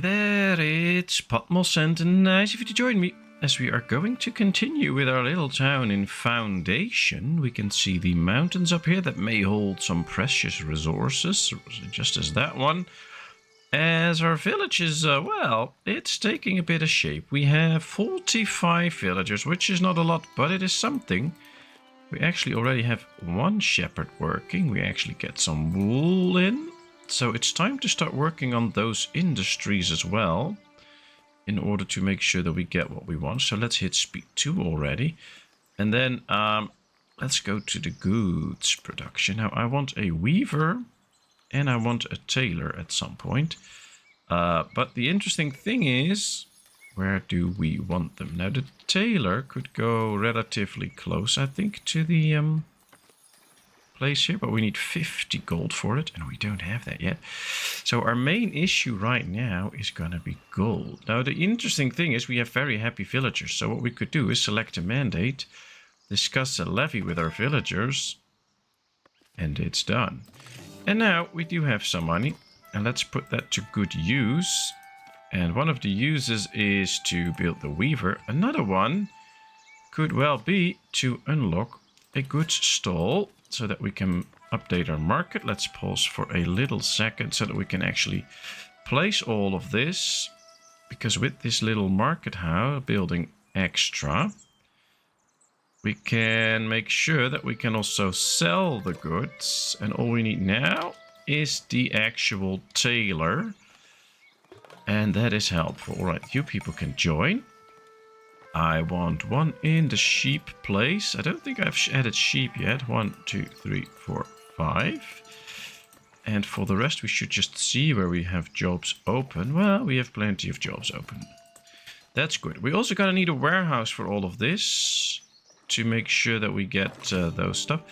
there, it's Patmos and nice of you to join me as we are going to continue with our little town in Foundation. We can see the mountains up here that may hold some precious resources, just as that one. As our village is, well, it's taking a bit of shape. We have 45 villagers, which is not a lot, but it is something. We actually already have one shepherd working. We actually get some wool in. So it's time to start working on those industries as well in order to make sure that we get what we want. So let's hit speed 2 already. And then let's go to the goods production. Now I want a weaver and I want a tailor at some point. But the interesting thing is, where do we want them? Now the tailor could go relatively close, I think, to the place here, but we need 50 gold for it, and we don't have that yet. So our main issue right now is gonna be gold. Now the interesting thing is we have very happy villagers, so what we could do is select a mandate, discuss a levy with our villagers, and it's done. And now we do have some money, and let's put that to good use. And one of the uses is to build the weaver. Another one could well be to unlock a goods stall, so that we can update our market. Let's pause for a little second so that we can actually place all of this. Because with this little market house building extra, we can make sure that we can also sell the goods. And all we need now is the actual tailor. And that is helpful. All right, you people can join. I want one in the sheep place. I don't think I've added sheep yet. 1, 2, 3, 4, 5. And for the rest, we should just see where we have jobs open. Well, we have plenty of jobs open. That's good. We also gonna need a warehouse for all of this to make sure that we get those stuff.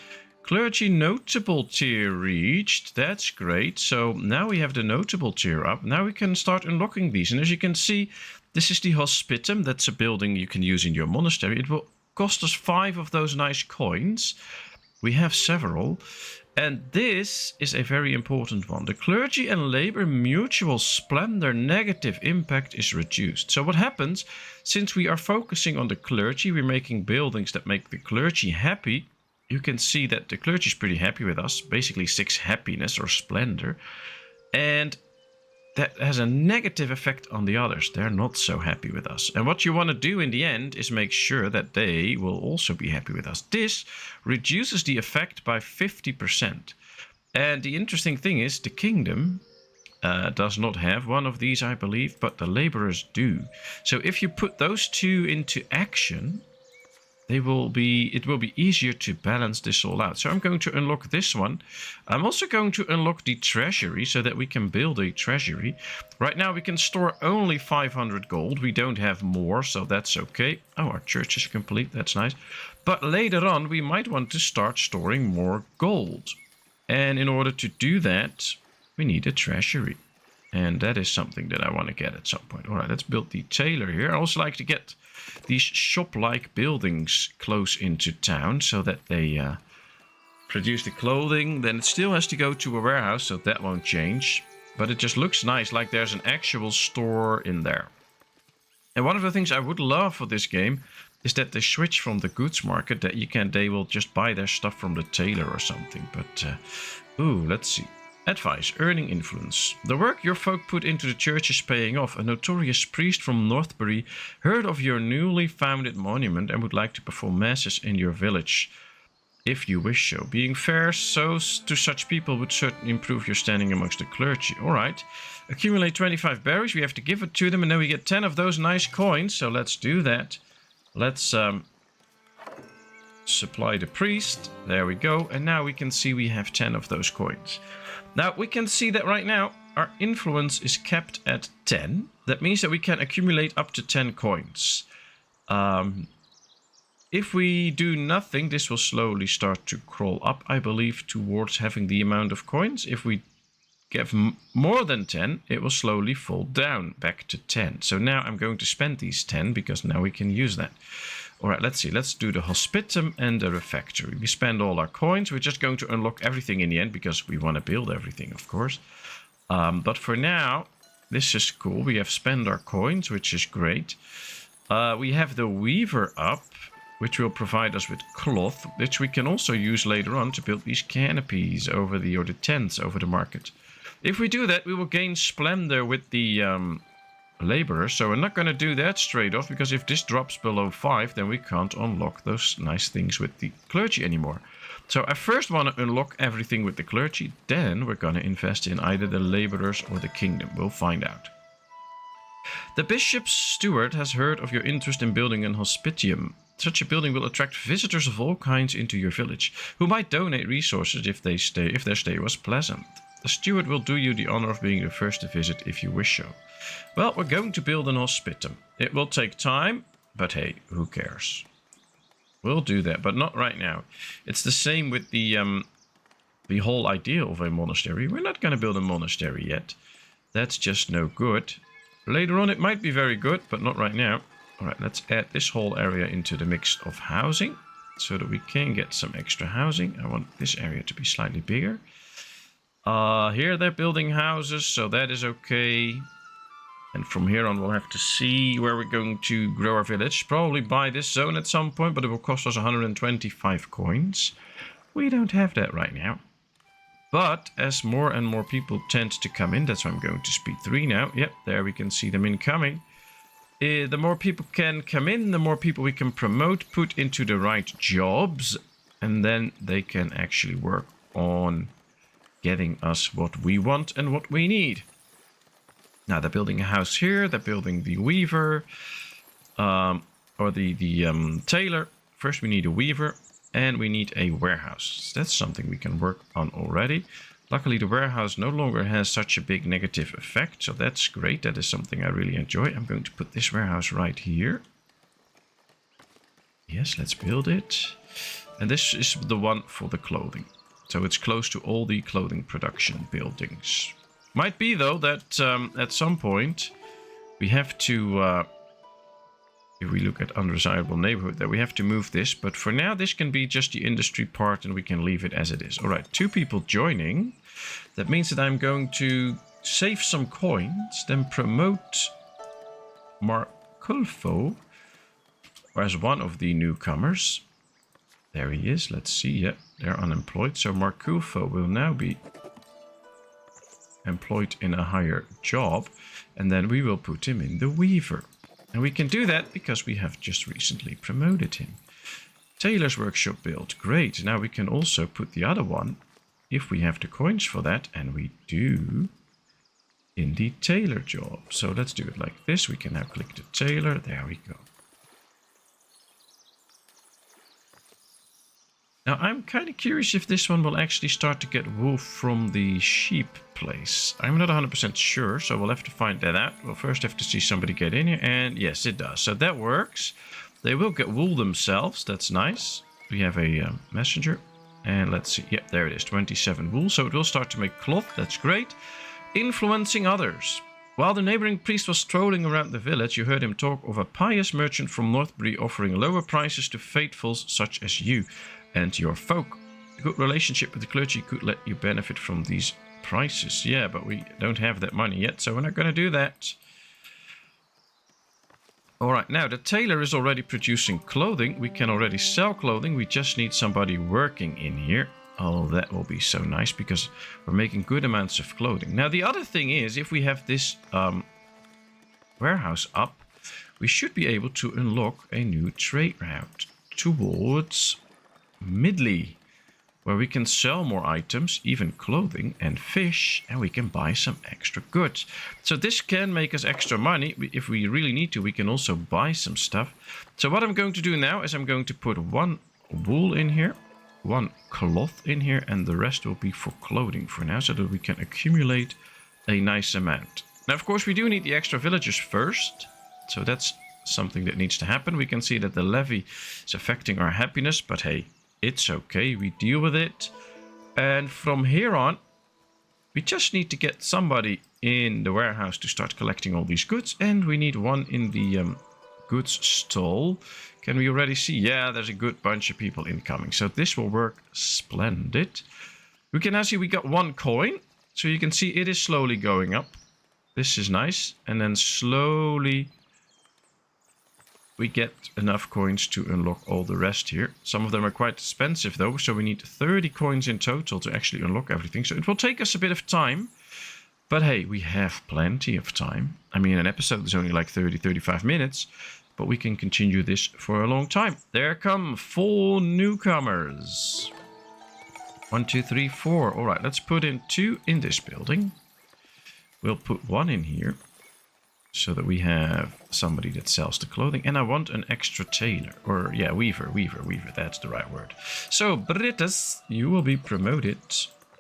Clergy notable tier reached. That's great. So now we have the notable tier up. Now we can start unlocking these. And as you can see, this is the hospitum. That's a building you can use in your monastery. It will cost us 5 of those nice coins. We have several. And this is a very important one. The clergy and labor mutual splendor negative impact is reduced. So what happens, since we are focusing on the clergy, we're making buildings that make the clergy happy. You can see that the clergy is pretty happy with us. Basically 6 happiness or splendor. And that has a negative effect on the others. They're not so happy with us. And what you want to do in the end is make sure that they will also be happy with us. This reduces the effect by 50%. And the interesting thing is the kingdom does not have one of these, I believe, but the laborers do. So if you put those 2 into action, it will be easier to balance this all out. So I'm going to unlock this one. I'm also going to unlock the treasury so that we can build a treasury. Right now we can store only 500 gold. We don't have more, so that's okay. Oh, our church is complete. That's nice. But later on, we might want to start storing more gold. And in order to do that, we need a treasury. And that is something that I want to get at some point. All right, let's build the tailor here. I also like to get these shop-like buildings close into town so that they produce the clothing. Then it still has to go to a warehouse, so that won't change. But it just looks nice, like there's an actual store in there. And one of the things I would love for this game is that they switch from the goods market, that they will just buy their stuff from the tailor or something. But, ooh, let's see. Advice, earning influence. The work your folk put into the church is paying off. A notorious priest from Northbury heard of your newly founded monument and would like to perform masses in your village, if you wish so. Being fair to such people would certainly improve your standing amongst the clergy. All right. Accumulate 25 berries. We have to give it to them, and then we get 10 of those nice coins. So let's do that. Let's supply the priest. There we go. And now we can see we have 10 of those coins. Now, we can see that right now, our influence is capped at 10. That means that we can accumulate up to 10 coins. If we do nothing, this will slowly start to crawl up, I believe, towards having the amount of coins. If we get more than 10, it will slowly fall down back to 10. So now I'm going to spend these 10 because now we can use that. All right, let's see. Let's do the hospitum and the refectory. We spend all our coins. We're just going to unlock everything in the end because we want to build everything, of course. But for now, This is cool. We have spent our coins, which is great. We have the weaver up, which will provide us with cloth, which we can also use later on to build these canopies over the tents over the market. If we do that, we will gain splendor with the laborers. So we're not going to do that straight off, because if this drops below 5, then we can't unlock those nice things with the clergy anymore. So I first want to unlock everything with the clergy, then we're going to invest in either the laborers or the kingdom. We'll find out. The bishop's steward has heard of your interest in building an hospitium. Such a building will attract visitors of all kinds into your village, who might donate resources if their stay was pleasant. The steward will do you the honor of being the first to visit if you wish so. Well, we're going to build an hospitum. It will take time, but hey, who cares? We'll do that, but not right now. It's the same with the whole idea of a monastery. We're not going to build a monastery yet. That's just no good. Later on it might be very good, but not right now. Alright, let's add this whole area into the mix of housing, so that we can get some extra housing. I want this area to be slightly bigger. Here they're building houses, so that is okay. And from here on we'll have to see where we're going to grow our village. Probably buy this zone at some point, but it will cost us 125 coins. We don't have that right now. But as more and more people tend to come in, that's why I'm going to speed 3 now. Yep, there we can see them incoming. The more people can come in, the more people we can promote, put into the right jobs, and then they can actually work on getting us what we want and what we need. Now they're building a house here, they're building the weaver, or the tailor. First we need a weaver. And we need a warehouse. That's something we can work on already. Luckily, the warehouse no longer has such a big negative effect. So that's great. That is something I really enjoy. I'm going to put this warehouse right here. Yes, let's build it. And this is the one for the clothing. So it's close to all the clothing production buildings. Might be, though, that at some point we have to... if we look at undesirable neighborhood, that we have to move this. But for now, this can be just the industry part and we can leave it as it is. All right, 2 people joining. That means that I'm going to save some coins, then promote Marculfo as one of the newcomers. There he is. Let's see. Yeah, they're unemployed. So Marculfo will now be employed in a higher job. And then we will put him in the weaver. And we can do that because we have just recently promoted him. Tailor's workshop built. Great. Now we can also put the other one, if we have the coins for that, and we do, in the tailor job. So let's do it like this. We can now click the tailor. There we go. Now I'm kind of curious if this one will actually start to get wool from the sheep place. I'm not 100% sure, so we'll have to find that out. We'll first have to see somebody get in here, and yes, it does. So that works. They will get wool themselves. That's nice. We have a messenger, and let's see. Yep, there it is, 27 wool. So it will start to make cloth. That's great. Influencing others. While the neighboring priest was strolling around the village, you heard him talk of a pious merchant from Northbury offering lower prices to faithfuls such as you and your folk. A good relationship with the clergy could let you benefit from these prices. Yeah, but we don't have that money yet, so we're not going to do that. Alright, now the tailor is already producing clothing. We can already sell clothing. We just need somebody working in here. Oh, that will be so nice because we're making good amounts of clothing. Now the other thing is, if we have this warehouse up, we should be able to unlock a new trade route towards Midley, where we can sell more items, even clothing and fish, and we can buy some extra goods. So this can make us extra money. If we really need to, we can also buy some stuff. So what I'm going to do now is I'm going to put 1 wool in here, 1 cloth in here, and the rest will be for clothing for now, so that we can accumulate a nice amount. Now, of course, we do need the extra villagers first, so that's something that needs to happen. We can see that the levy is affecting our happiness, but hey, it's okay, we deal with it. And from here on, we just need to get somebody in the warehouse to start collecting all these goods. And we need 1 in the goods stall. Can we already see? Yeah, there's a good bunch of people incoming. So this will work splendid. We can now see we got 1 coin. So you can see it is slowly going up. This is nice. And then slowly we get enough coins to unlock all the rest here. Some of them are quite expensive though, so we need 30 coins in total to actually unlock everything. So it will take us a bit of time. But hey, we have plenty of time. I mean, an episode is only like 35 minutes. But we can continue this for a long time. There come 4 newcomers. 1, 2, 3, 4. All right, let's put in 2 in this building. We'll put 1 in here. So that we have somebody that sells the clothing. And I want an extra tailor. Or, yeah, weaver. That's the right word. So, Britus, you will be promoted.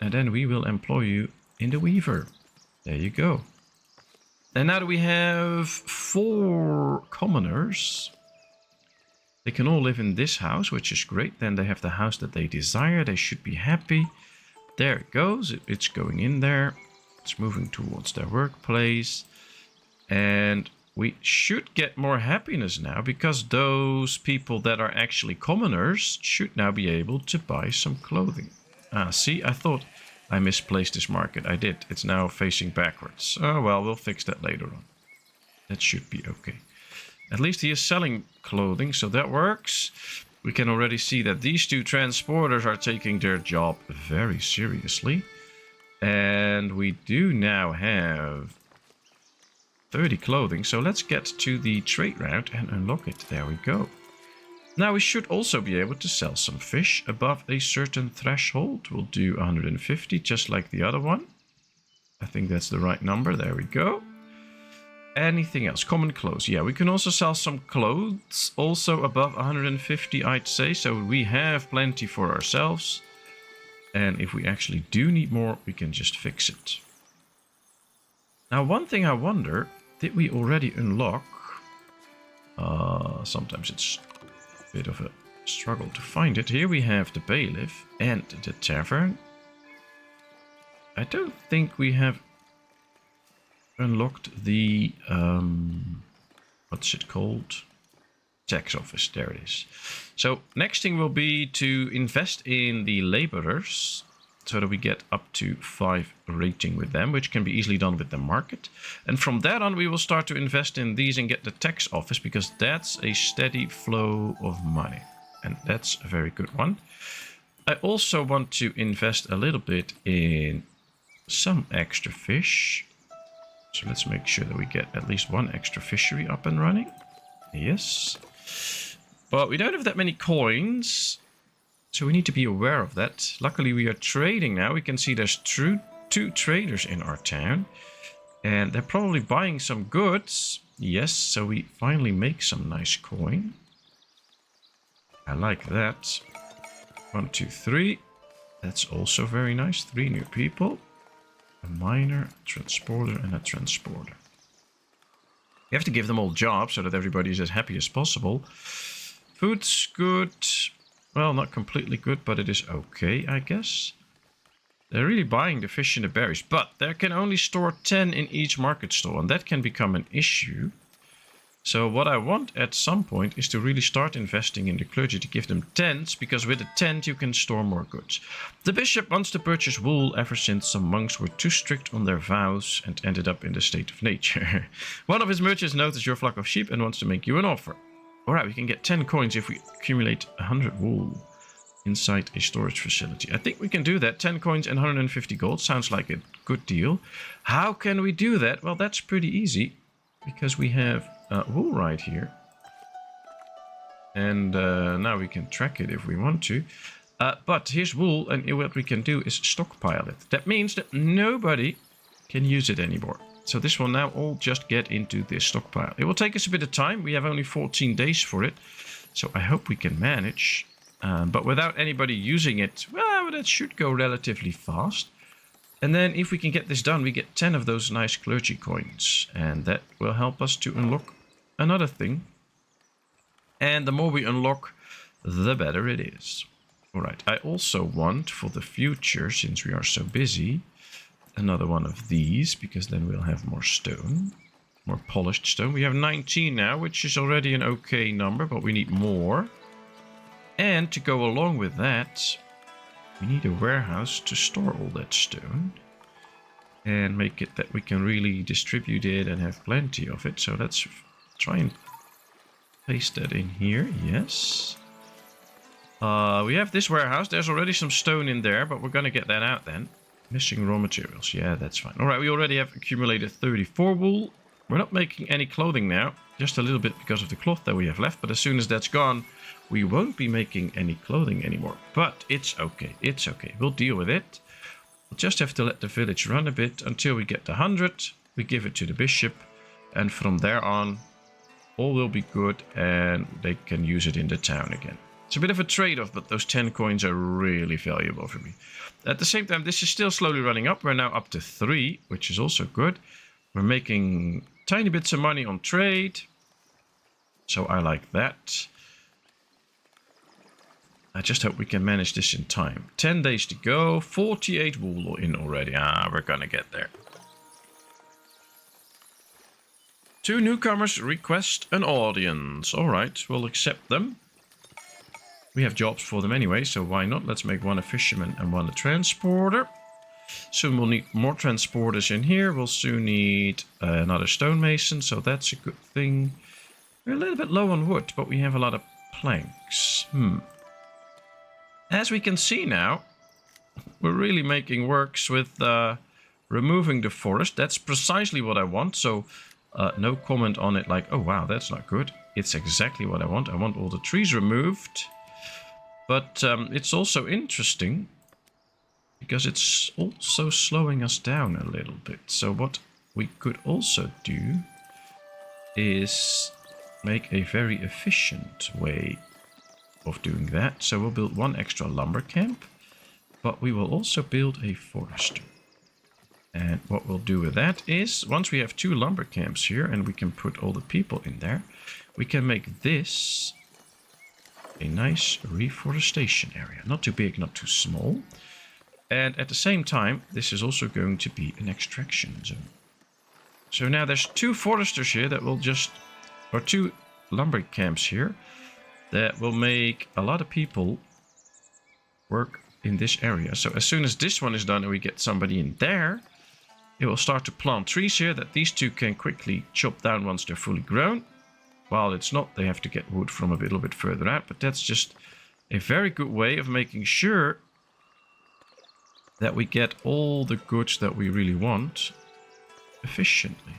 And then we will employ you in the weaver. There you go. And now that we have 4 commoners, they can all live in this house, which is great. Then they have the house that they desire. They should be happy. There it goes. It's going in there. It's moving towards their workplace. And we should get more happiness now because those people that are actually commoners should now be able to buy some clothing. Ah, see, I thought I misplaced this market. I did. It's now facing backwards. Oh, well, we'll fix that later on. That should be okay. At least he is selling clothing, so that works. We can already see that these 2 transporters are taking their job very seriously. And we do now have 30 clothing. So let's get to the trade route and unlock it. There we go. Now we should also be able to sell some fish above a certain threshold. We'll do 150 just like the other one. I think that's the right number. There we go. Anything else? Common clothes. Yeah, we can also sell some clothes also above 150, I'd say. So we have plenty for ourselves. And if we actually do need more, we can just fix it. Now one thing I wonder, did we already unlock? Sometimes it's bit of a struggle to find it. Here we have the bailiff and the tavern. I don't think we have unlocked the what's it called? Tax office. There it is. So next thing will be to invest in the laborers so that we get up to 5 rating with them, which can be easily done with the market. And from that on, we will start to invest in these and get the tax office, because that's a steady flow of money. And that's a very good one. I also want to invest a little bit in some extra fish. So let's make sure that we get at least 1 extra fishery up and running. Yes. But we don't have that many coins, so we need to be aware of that. Luckily, we are trading now. We can see there's 2 traders in our town. And they're probably buying some goods. Yes, so we finally make some nice coin. I like that. 1, 2, 3. That's also very nice. 3 new people. A miner, a transporter, and a transporter. You have to give them all jobs so that everybody is as happy as possible. Food's good. Well, not completely good, but it is okay, I guess. They're really buying the fish and the berries, but they can only store 10 in each market stall, and that can become an issue. So what I want at some point is to really start investing in the clergy to give them tents, because with a tent you can store more goods. The bishop wants to purchase wool ever since some monks were too strict on their vows and ended up in the state of nature. One of his merchants noticed your flock of sheep and wants to make you an offer. Alright, we can get 10 coins if we accumulate 100 wool inside a storage facility. I think we can do that. 10 coins and 150 gold. Sounds like a good deal. How can we do that? Well, that's pretty easy, because we have wool right here. And now we can track it if we want to. But here's wool, and what we can do is stockpile it. That means that nobody can use it anymore. So this will now all just get into this stockpile. It will take us a bit of time. We have only 14 days for it. So I hope we can manage. But without anybody using it, well, that should go relatively fast. And then if we can get this done, we get 10 of those nice clergy coins. And that will help us to unlock another thing. And the more we unlock, the better it is. Alright, I also want for the future, since we are so busy, another one of these, because then we'll have more stone. More polished stone. We have 19 now, which is already an okay number, but we need more. And to go along with that, we need a warehouse to store all that stone. and make it that we can really distribute it and have plenty of it. So let's try and paste that in here. Yes. We have this warehouse. There's already some stone in there, but we're going to get that out then. Missing raw materials. Yeah, that's fine. All right, we already have accumulated 34 wool. We're not making any clothing now. Just a little bit because of the cloth that we have left. But as soon as that's gone, we won't be making any clothing anymore. But it's okay. It's okay. We'll deal with it. We'll just have to let the village run a bit until we get to 100. We give it to the bishop. And from there on, all will be good. And they can use it in the town again. It's a bit of a trade-off, but those 10 coins are really valuable for me. At the same time, this is still slowly running up. We're now up to 3, which is also good. We're making tiny bits of money on trade. So I like that. I just hope we can manage this in time. 10 days to go. 48 wool in already. We're gonna get there. 2 newcomers request an audience. Alright, we'll accept them. We have jobs for them anyway, so why not? Let's make one a fisherman and one a transporter. Soon we'll need more transporters in here. We'll soon need another stonemason, so that's a good thing. We're a little bit low on wood, but we have a lot of planks. As we can see now, we're really making works with removing the forest. That's precisely what I want, so no comment on it like, oh wow, that's not good. It's exactly what I want. I want all the trees removed. But it's also interesting because it's also slowing us down a little bit. So what we could also do is make a very efficient way of doing that. So we'll build 1 extra lumber camp, but we will also build a forester. And what we'll do with that is, once we have 2 lumber camps here and we can put all the people in there, we can make this a nice reforestation area. Not too big, not too small. And at the same time, this is also going to be an extraction zone. So now there's 2 foresters here that will just, or 2 lumber camps here, that will make a lot of people work in this area. So as soon as this one is done and we get somebody in there, it will start to plant trees here that these 2 can quickly chop down once they're fully grown. While it's not, they have to get wood from a little bit further out. But that's just a very good way of making sure that we get all the goods that we really want efficiently.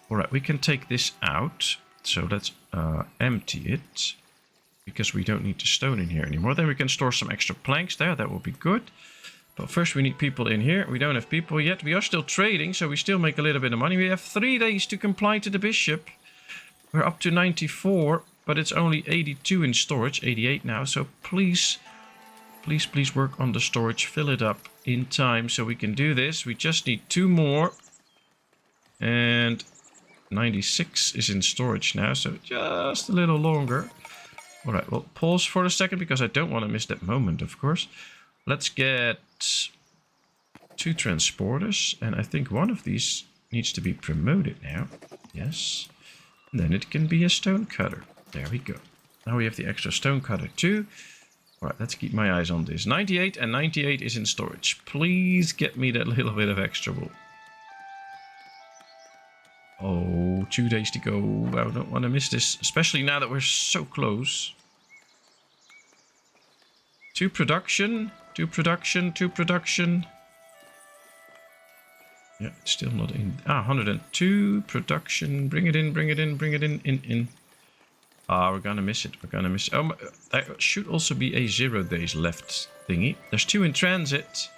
Alright, we can take this out. So let's empty it. Because we don't need the stone in here anymore. Then we can store some extra planks there. That will be good. But first we need people in here. We don't have people yet. We are still trading, so we still make a little bit of money. We have 3 days to comply to the bishop. We're up to 94, but it's only 82 in storage, 88 now. So please, please, please work on the storage. Fill it up in time so we can do this. We just need 2 more. And 96 is in storage now, so just a little longer. All right, we'll pause for a second because I don't want to miss that moment, of course. Let's get 2 transporters. And I think one of these needs to be promoted now. Yes. Then it can be a stone cutter. There we go. Now we have the extra stone cutter too. Alright, let's keep my eyes on this. 98 and 98 is in storage. Please get me that little bit of extra wool. Oh, 2 days to go. I don't want to miss this. Especially now that we're so close. 2 production. 2 production. 2 production. Yeah, it's still not in. 102 production. Bring it in, bring it in, bring it in. We're gonna miss it. We're gonna miss it. Oh, that should also be a 0 days left thingy. There's 2 in transit.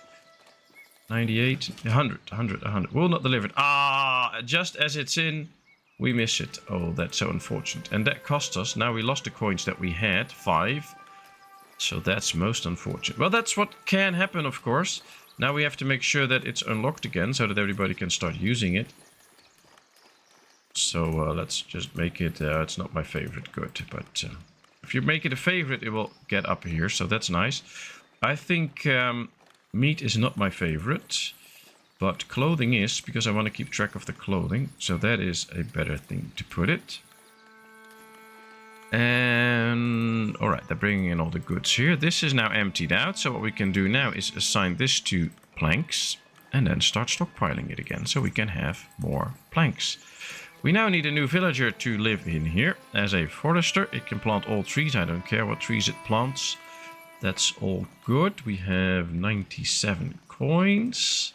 98, 100. Will not delivered. Just as it's in, we miss it. Oh, that's so unfortunate. And that cost us. Now we lost the coins that we had, 5. So that's most unfortunate. Well, that's what can happen, of course. Now we have to make sure that it's unlocked again so that everybody can start using it. So let's just make it, it's not my favorite good, but if you make it a favorite, it will get up here, so that's nice. I think meat is not my favorite, but clothing is, because I want to keep track of the clothing, so that is a better thing to put it. And alright, they're bringing in all the goods here. This is now emptied out, so what we can do now is assign this to planks. and then start stockpiling it again so we can have more planks. We now need a new villager to live in here. As a forester, it can plant all trees. I don't care what trees it plants. That's all good. We have 97 coins.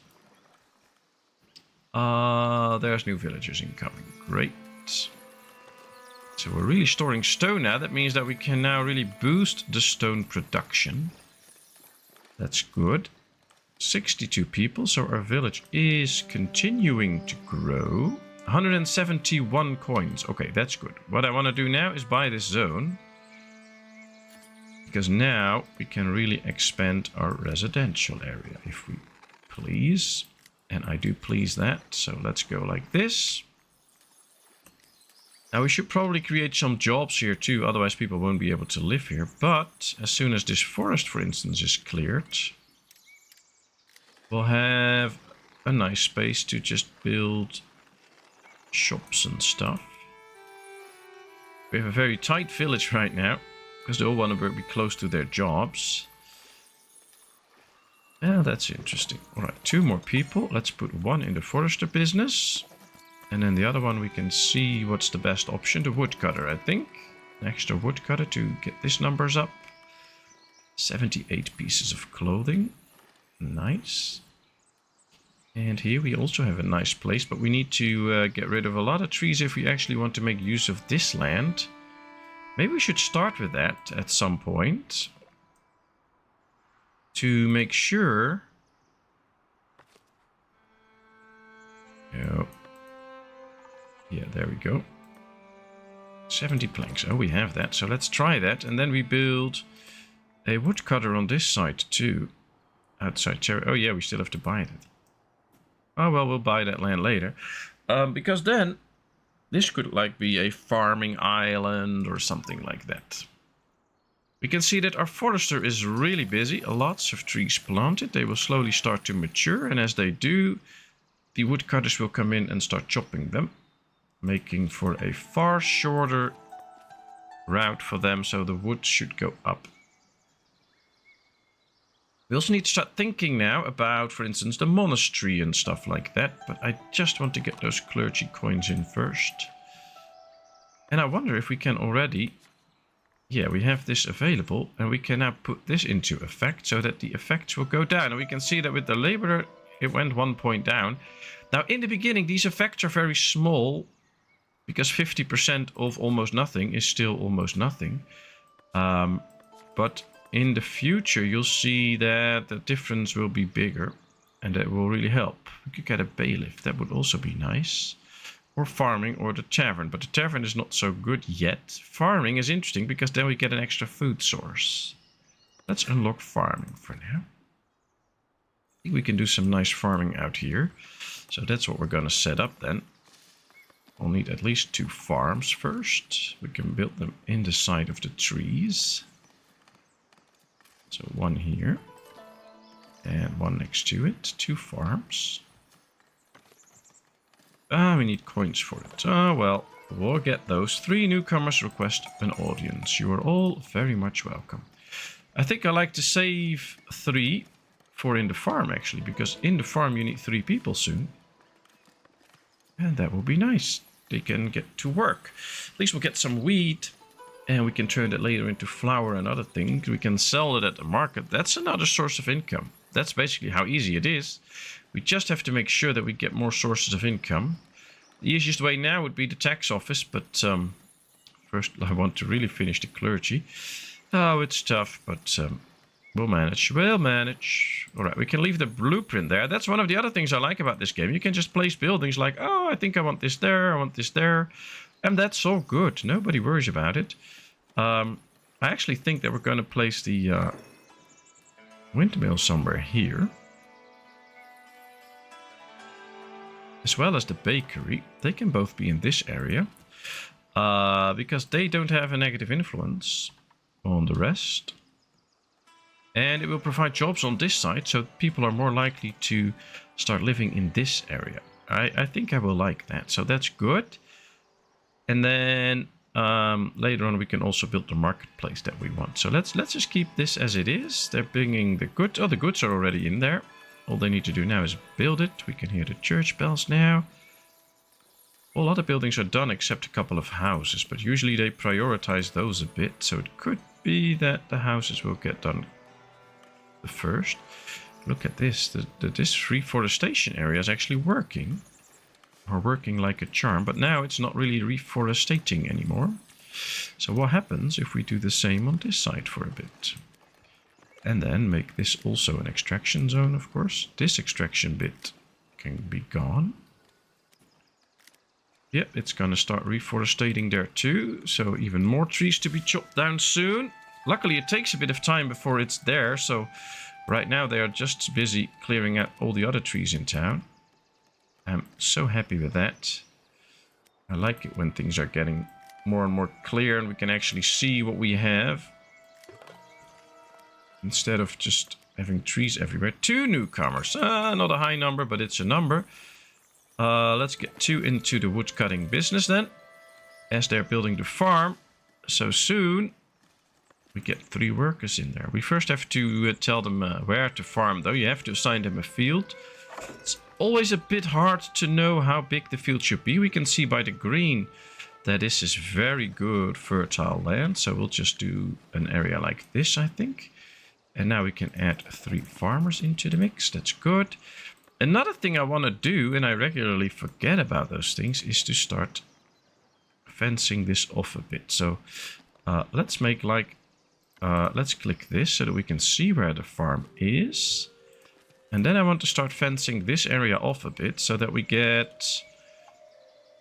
There's new villagers incoming. Great. So we're really storing stone now. That means that we can now really boost the stone production. That's good. 62 people, so our village is continuing to grow. 171 coins. Okay, that's good. What I want to do now is buy this zone. Because now we can really expand our residential area, if we please. And I do please that. So let's go like this. Now we should probably create some jobs here too, otherwise people won't be able to live here. But as soon as this forest, for instance, is cleared, we'll have a nice space to just build shops and stuff. We have a very tight village right now, because they all want to be close to their jobs. Yeah, that's interesting. Alright, 2 more people. Let's put 1 in the forester business. And then the other one we can see what's the best option. The woodcutter, I think. An extra woodcutter to get these numbers up. 78 pieces of clothing. Nice. And here we also have a nice place, but we need to get rid of a lot of trees if we actually want to make use of this land. Maybe we should start with that at some point. To make sure... Yeah, there we go. 70 planks. Oh, we have that. So let's try that. And then we build a woodcutter on this side too. Outside cherry. Oh yeah, we still have to buy that. Oh well, we'll buy that land later. Because then this could like be a farming island or something like that. We can see that our forester is really busy. Lots of trees planted. They will slowly start to mature. And as they do, the woodcutters will come in and start chopping them. Making for a far shorter route for them, so the wood should go up. We also need to start thinking now about, for instance, the monastery and stuff like that, but I just want to get those clergy coins in first. And I wonder if we can already... Yeah, we have this available, and we can now put this into effect so that the effects will go down. And we can see that with the laborer, it went 1 point down. Now, in the beginning, these effects are very small, because 50% of almost nothing is still almost nothing. But in the future, you'll see that the difference will be bigger. And that will really help. We could get a bailiff. That would also be nice. Or farming or the tavern. But the tavern is not so good yet. Farming is interesting because then we get an extra food source. Let's unlock farming for now. I think we can do some nice farming out here. So that's what we're going to set up then. We'll need at least 2 farms first. We can build them in the side of the trees. So 1 here. And 1 next to it. 2 farms. We need coins for it. Well, we'll get those. 3 newcomers request an audience. You are all very much welcome. I think I like to save 3 for in the farm actually. Because in the farm you need 3 people soon. And that will be nice. They can get to work. At least we'll get some wheat. And we can turn it later into flour and other things. We can sell it at the market. That's another source of income. That's basically how easy it is. We just have to make sure that we get more sources of income. The easiest way now would be the tax office. But first I want to really finish the clergy. Oh, it's tough. But we'll manage. We'll manage. Alright, we can leave the blueprint there. That's one of the other things I like about this game. You can just place buildings like, oh, I think I want this there. I want this there. And that's all good. Nobody worries about it. I actually think that we're going to place the windmill somewhere here. As well as the bakery. They can both be in this area. Because they don't have a negative influence on the rest. And it will provide jobs on this side, so people are more likely to start living in this area. I think I will like that, so that's good. And then later on we can also build the marketplace that we want. So let's just keep this as it is. They're bringing the goods. Oh, the goods are already in there. All they need to do now is build it. We can hear the church bells now. All other buildings are done except a couple of houses, but usually they prioritize those a bit, so it could be that the houses will get done the first. Look at this. This reforestation area is actually working. Or working like a charm, but now it's not really reforestating anymore. So what happens if we do the same on this side for a bit? And then make this also an extraction zone, of course. This extraction bit can be gone. Yep, it's gonna start reforestating there too. So even more trees to be chopped down soon. Luckily it takes a bit of time before it's there, so right now they are just busy clearing out all the other trees in town. I'm so happy with that. I like it when things are getting more and more clear and we can actually see what we have. Instead of just having trees everywhere. 2 newcomers. Not a high number, but it's a number. Let's get 2 into the woodcutting business then. As they're building the farm. So soon we get 3 workers in there. We first have to tell them where to farm though. You have to assign them a field. It's always a bit hard to know how big the field should be. We can see by the green that this is very good fertile land. So we'll just do an area like this, I think. And now we can add 3 farmers into the mix. That's good. Another thing I want to do, and I regularly forget about those things, is to start fencing this off a bit. So let's make like, let's click this so that we can see where the farm is. And then I want to start fencing this area off a bit so that we get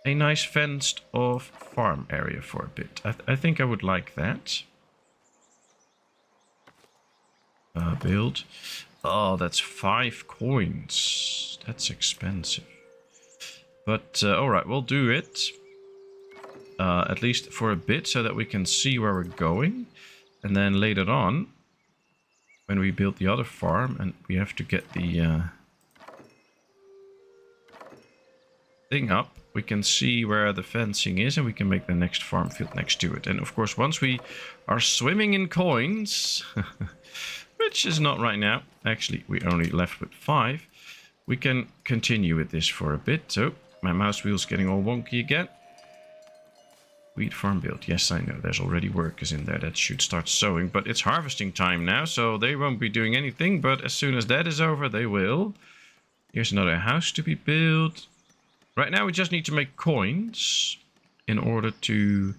a nice fenced off farm area for a bit. I think I would like that. Build. Oh, that's 5 coins. That's expensive. But alright, we'll do it. At least for a bit so that we can see where we're going. And then later on, when we build the other farm and we have to get the thing up, we can see where the fencing is and we can make the next farm field next to it. And of course, once we are swimming in coins, which is not right now, actually we only left with 5, we can continue with this for a bit. So my mouse wheel's getting all wonky again. Wheat farm build. Yes, I know. There's already workers in there that should start sowing. But it's harvesting time now, so they won't be doing anything. But as soon as that is over, they will. Here's another house to be built. Right now, we just need to make coins in order to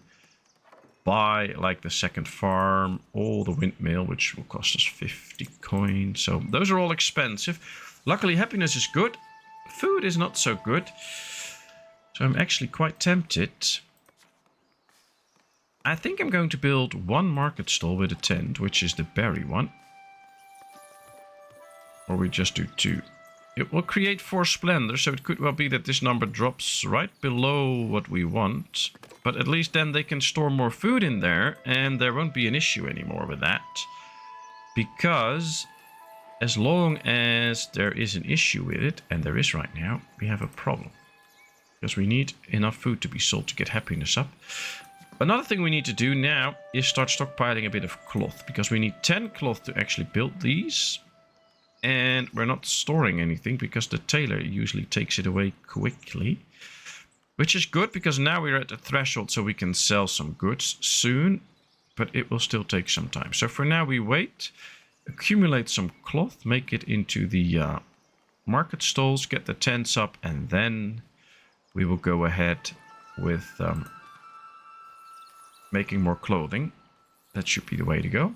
buy, like, the second farm or the windmill, which will cost us 50 coins. So those are all expensive. Luckily, happiness is good. Food is not so good. So I'm actually quite tempted. I think I'm going to build 1 market stall with a tent, which is the berry one. Or we just do 2. It will create 4 splendor, so it could well be that this number drops right below what we want. But at least then they can store more food in there, and there won't be an issue anymore with that. Because as long as there is an issue with it, and there is right now, we have a problem. Because we need enough food to be sold to get happiness up. Another thing we need to do now is start stockpiling a bit of cloth, because we need 10 cloth to actually build these. And we're not storing anything because the tailor usually takes it away quickly. Which is good because now we're at the threshold so we can sell some goods soon. But it will still take some time. So for now we wait, accumulate some cloth, make it into the market stalls, get the tents up, and then we will go ahead with making more clothing. That should be the way to go.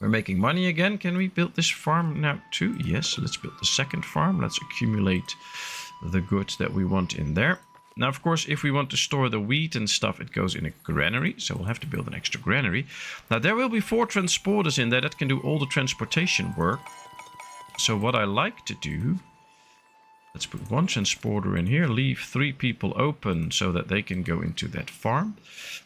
We're making money again. Can we build this farm now too? Yes, let's build the second farm. Let's accumulate the goods that we want in there. Now, of course, if we want to store the wheat and stuff, it goes in a granary. So we'll have to build an extra granary. Now, there will be 4 transporters in there that can do all the transportation work. So what I like to do... Let's put 1 transporter in here, leave 3 people open so that they can go into that farm.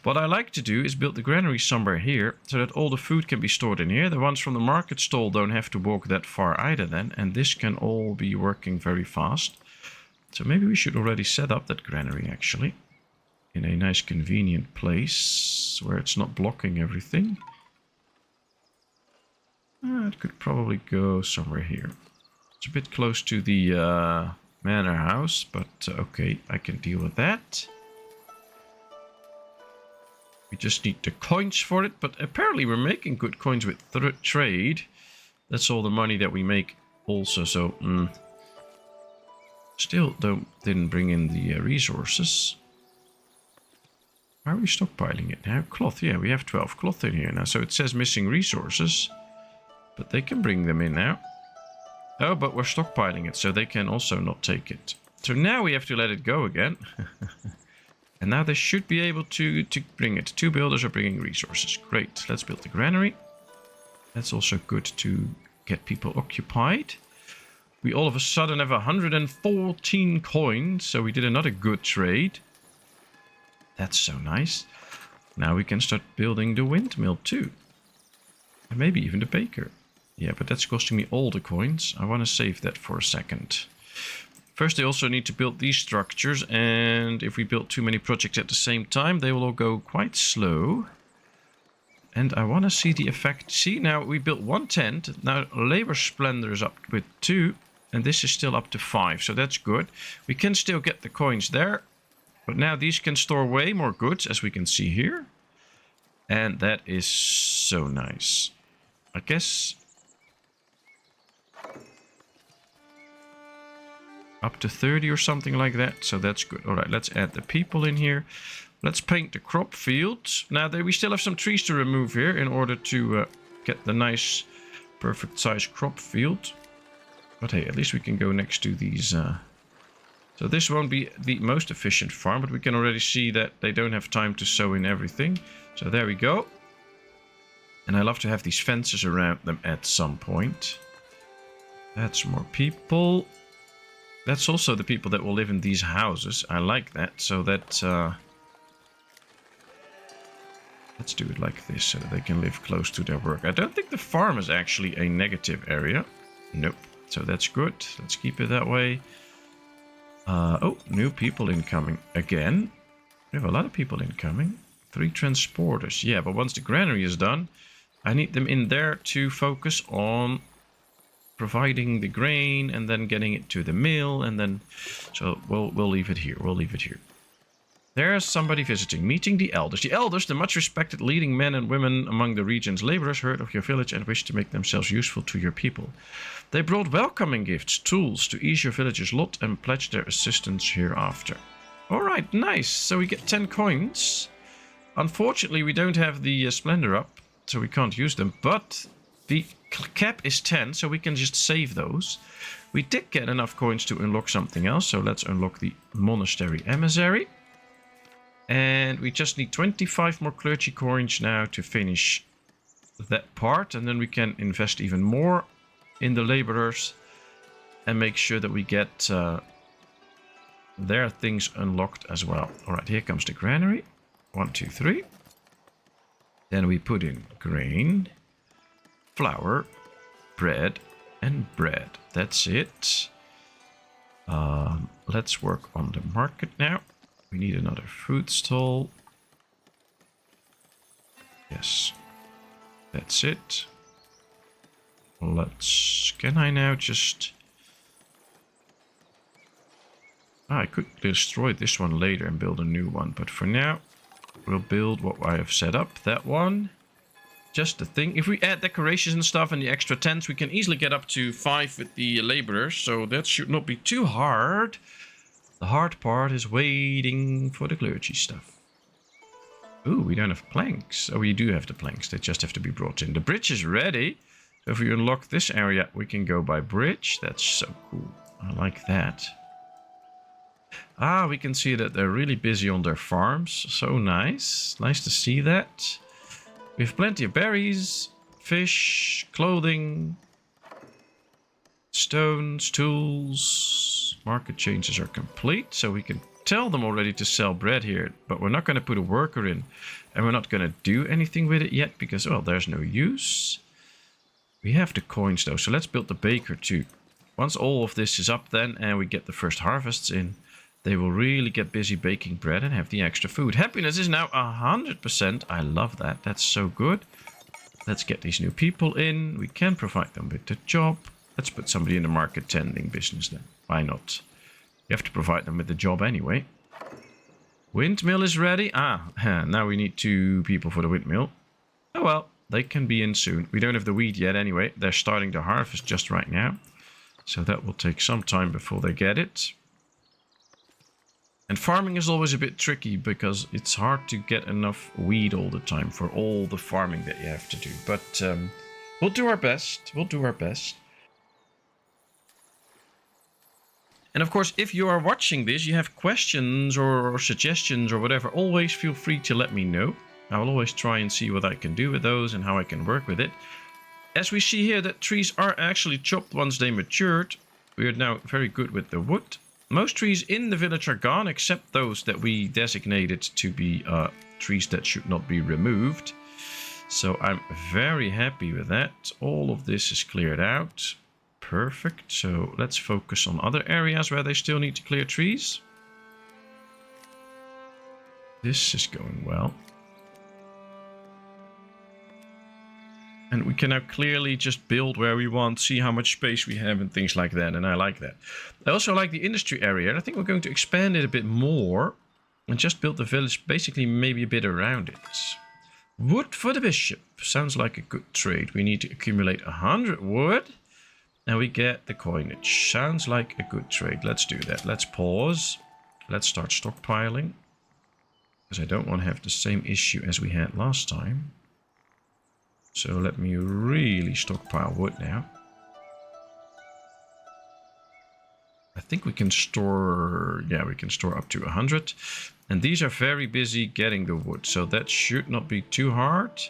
What I like to do is build the granary somewhere here so that all the food can be stored in here. The ones from the market stall don't have to walk that far either then. And this can all be working very fast. So maybe we should already set up that granary actually. In a nice convenient place where it's not blocking everything. It could probably go somewhere here. It's a bit close to the manor house, but okay, I can deal with that. We just need the coins for it, but apparently we're making good coins with trade. That's all the money that we make also, so still didn't bring in the resources. Why are we stockpiling it now? Cloth, yeah, we have 12 cloth in here now, so it says missing resources, but they can bring them in now. Oh, but we're stockpiling it, so they can also not take it. So now we have to let it go again. And now they should be able to bring it. 2 builders are bringing resources. Great, let's build the granary. That's also good to get people occupied. We all of a sudden have 114 coins, so we did another good trade. That's so nice. Now we can start building the windmill too. And maybe even the baker. Yeah, but that's costing me all the coins. I want to save that for a second. First, they also need to build these structures. And if we build too many projects at the same time, they will all go quite slow. And I want to see the effect. See, now we built 1 tent. Now labor splendor is up with 2. And this is still up to 5. So that's good. We can still get the coins there. But now these can store way more goods, as we can see here. And that is so nice. I guess up to 30 or something like that. So that's good. All right, let's add the people in here. Let's paint the crop fields. Now, we still have some trees to remove here in order to get the nice, perfect size crop field. But hey, at least we can go next to these. So this won't be the most efficient farm, but we can already see that they don't have time to sow in everything. So there we go. And I love to have these fences around them at some point. That's more people. That's also the people that will live in these houses. I like that. So that... let's do it like this so that they can live close to their work. I don't think the farm is actually a negative area. Nope. So that's good. Let's keep it that way. Oh, new people incoming again. We have a lot of people incoming. 3 transporters. Yeah, but once the granary is done, I need them in there to focus on providing the grain and then getting it to the mill. And then, so we'll leave it here. We'll leave it here. There's somebody visiting, meeting the elders. The elders, the much respected leading men and women among the region's laborers, heard of your village and wished to make themselves useful to your people. They brought welcoming gifts, tools to ease your village's lot and pledged their assistance hereafter. Alright, nice. So we get 10 coins. Unfortunately, we don't have the splendor up, so we can't use them. But the cap is 10, so we can just save those. We did get enough coins to unlock something else, so let's unlock the monastery emissary. And we just need 25 more clergy coins now to finish that part. And then we can invest even more in the laborers and make sure that we get their things unlocked as well. All right, here comes the granary. 1, 2, 3. Then we put in grain, flour, bread, and bread. That's it. Let's work on the market now. We need another fruit stall. Yes. That's it. Let's... Can I now just... I could destroy this one later and build a new one. But for now, we'll build what I have set up. That one. Just the thing. If we add decorations and stuff and the extra tents, we can easily get up to 5 with the laborers. So that should not be too hard. The hard part is waiting for the clergy stuff. Ooh, we don't have planks. Oh, we do have the planks. They just have to be brought in. The bridge is ready. So if we unlock this area, we can go by bridge. That's so cool. I like that. Ah, we can see that they're really busy on their farms. So nice. Nice to see that. We have plenty of berries, fish, clothing, stones, tools. Market changes are complete, so we can tell them already to sell bread here, but we're not going to put a worker in, and we're not going to do anything with it yet because, well, there's no use. We have the coins though, so let's build the baker too. Once all of this is up then and we get the first harvests in, they will really get busy baking bread and have the extra food. Happiness is now 100%. I love that. That's so good. Let's get these new people in. We can provide them with the job. Let's put somebody in the market tending business then. Why not? You have to provide them with the job anyway. Windmill is ready. Now we need 2 people for the windmill. Oh well, they can be in soon. We don't have the wheat yet anyway. They're starting to harvest just right now. So that will take some time before they get it. And farming is always a bit tricky because it's hard to get enough wheat all the time for all the farming that you have to do. But we'll do our best. We'll do our best. And of course, if you are watching this, you have questions or suggestions or whatever, always feel free to let me know. I will always try and see what I can do with those and how I can work with it. As we see here that trees are actually chopped once they matured. We are now very good with the wood. Most trees in the village are gone, except those that we designated to be trees that should not be removed. So I'm very happy with that. All of this is cleared out. Perfect. So let's focus on other areas where they still need to clear trees. This is going well. And we can now clearly just build where we want, see how much space we have and things like that. And I like that. I also like the industry area. I think we're going to expand it a bit more and just build the village basically maybe a bit around it. Wood for the bishop. Sounds like a good trade. We need to accumulate 100 wood. And we get the coinage. Sounds like a good trade. Let's do that. Let's pause. Let's start stockpiling. Because I don't want to have the same issue as we had last time. So let me really stockpile wood now. I think we can store... Yeah, we can store up to 100. And these are very busy getting the wood. So that should not be too hard.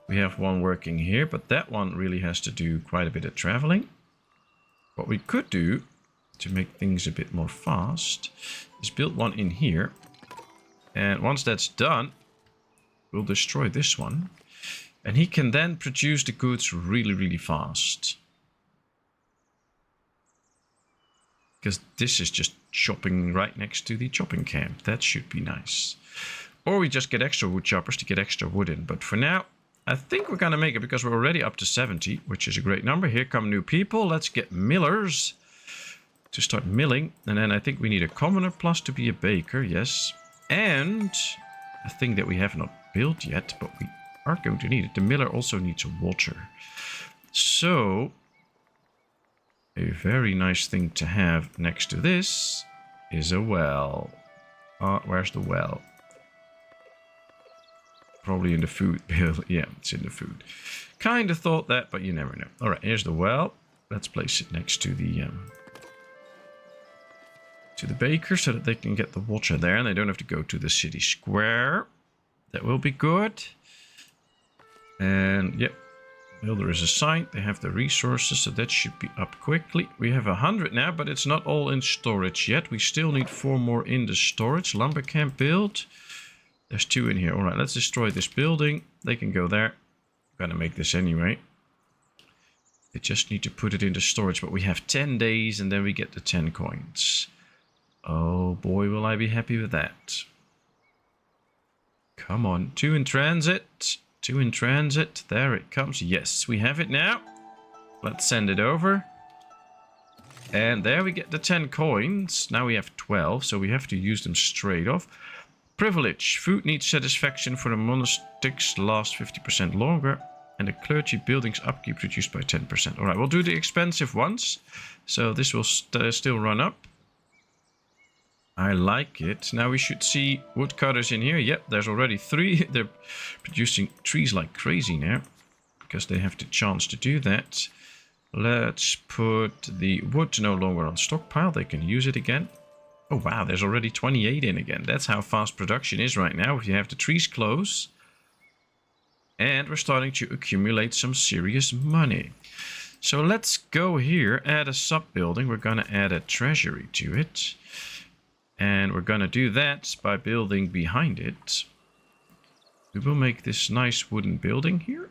We have one working here. But that one really has to do quite a bit of traveling. What we could do to make things a bit more fast is build one in here. And once that's done, we'll destroy this one. And he can then produce the goods really, really fast. Because this is just chopping right next to the chopping camp. That should be nice. Or we just get extra wood choppers to get extra wood in. But for now, I think we're going to make it because we're already up to 70, which is a great number. Here come new people. Let's get millers to start milling. And then I think we need a commoner plus to be a baker. Yes. And a thing that we have not built yet, but we are going to need it. The miller also needs water. So a very nice thing to have next to this is a well. Where's the well? Probably in the food bill. Yeah, it's in the food. Kind of thought that, but you never know. All right, here's the well. Let's place it next to the baker so that they can get the water there and they don't have to go to the city square. That will be good. And yep, builder is assigned. They have the resources, so that should be up quickly. We have 100 now, but it's not all in storage yet. We still need 4 more in the storage. Lumber camp build. There's 2 in here. All right, let's destroy this building. They can go there. I'm gonna make this anyway. They just need to put it into storage, but we have 10 days and then we get the 10 coins. Oh boy, will I be happy with that. Come on, 2 in transit. 2 in transit. There it comes. Yes, we have it now. Let's send it over. And there we get the 10 coins. Now we have 12, so we have to use them straight off. Privilege. Food needs satisfaction for the monastics last 50% longer. And the clergy buildings upkeep reduced by 10%. Alright, we'll do the expensive ones. So this will still run up. I like it. Now we should see woodcutters in here. Yep, there's already 3. They're producing trees like crazy now. Because they have the chance to do that. Let's put the wood no longer on stockpile. They can use it again. Oh wow, there's already 28 in again. That's how fast production is right now. If you have the trees close. And we're starting to accumulate some serious money. So let's go here, add a sub-building. We're going to add a treasury to it. And we're going to do that by building behind it. We will make this nice wooden building here.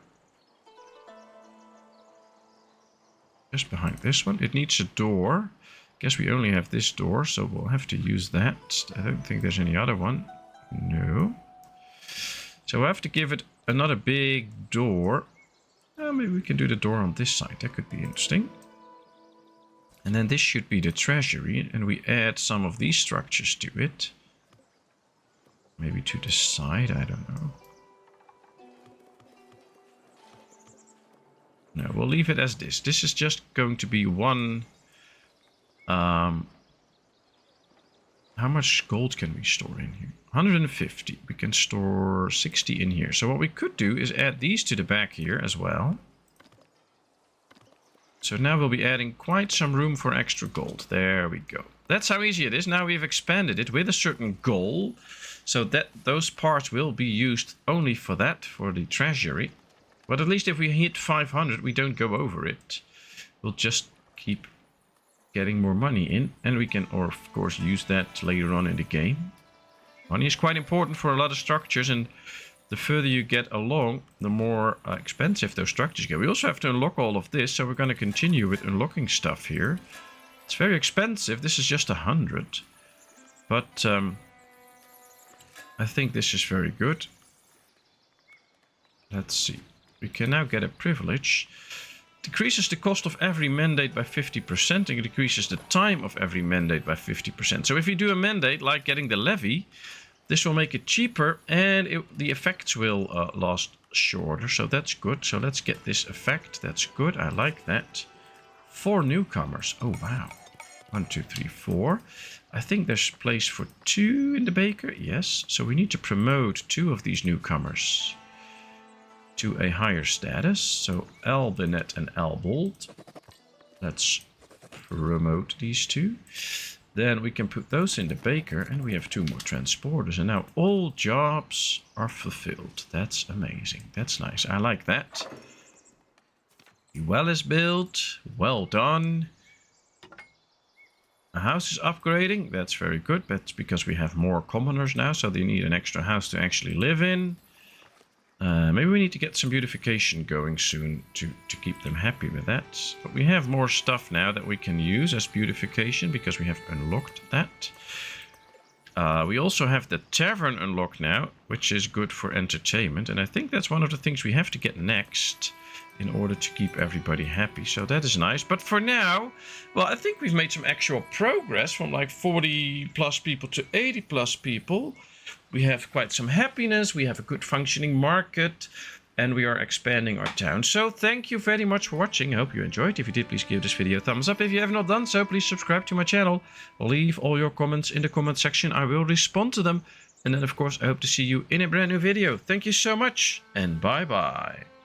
Just behind this one. It needs a door. Guess we only have this door, so we'll have to use that. I don't think there's any other one. No. So we'll have to give it another big door. Maybe we can do the door on this side. That could be interesting. And then this should be the treasury, and we add some of these structures to it. Maybe to the side, I don't know. No, we'll leave it as this. This is just going to be one... how much gold can we store in here? 150. We can store 60 in here. So what we could do is add these to the back here as well. So now we'll be adding quite some room for extra gold. There we go. That's how easy it is. Now we've expanded it with a certain goal. So that those parts will be used only for that, for the treasury. But at least if we hit 500, we don't go over it. We'll just keep getting more money in. And we can, or of course, use that later on in the game. Money is quite important for a lot of structures. And the further you get along, the more expensive those structures get. We also have to unlock all of this. So we're going to continue with unlocking stuff here. It's very expensive. This is just 100. But I think this is very good. Let's see. We can now get a privilege. Decreases the cost of every mandate by 50% and it decreases the time of every mandate by 50%. So if you do a mandate like getting the levy, this will make it cheaper and the effects will last shorter. So that's good. So let's get this effect. That's good. I like that. 4 newcomers. Oh, wow. 1, 2, 3, 4. I think there's place for 2 in the baker. Yes. So we need to promote 2 of these newcomers to a higher status. So Albinet and Albold. Let's promote these 2. Then we can put those in the baker and we have 2 more transporters. And now all jobs are fulfilled. That's amazing. That's nice. I like that. The well is built. Well done. A house is upgrading. That's very good. That's because we have more commoners now. So they need an extra house to actually live in. Maybe we need to get some beautification going soon to keep them happy with that. But we have more stuff now that we can use as beautification because we have unlocked that. We also have the tavern unlocked now, which is good for entertainment. And I think that's one of the things we have to get next in order to keep everybody happy. So that is nice. But for now, well, I think we've made some actual progress from like 40 plus people to 80 plus people. We have quite some happiness, we have a good functioning market, and we are expanding our town. So thank you very much for watching. I hope you enjoyed. If you did, please give this video a thumbs up. If you have not done so, please subscribe to my channel. Leave all your comments in the comment section. I will respond to them. And then, of course, I hope to see you in a brand new video. Thank you so much, and bye-bye.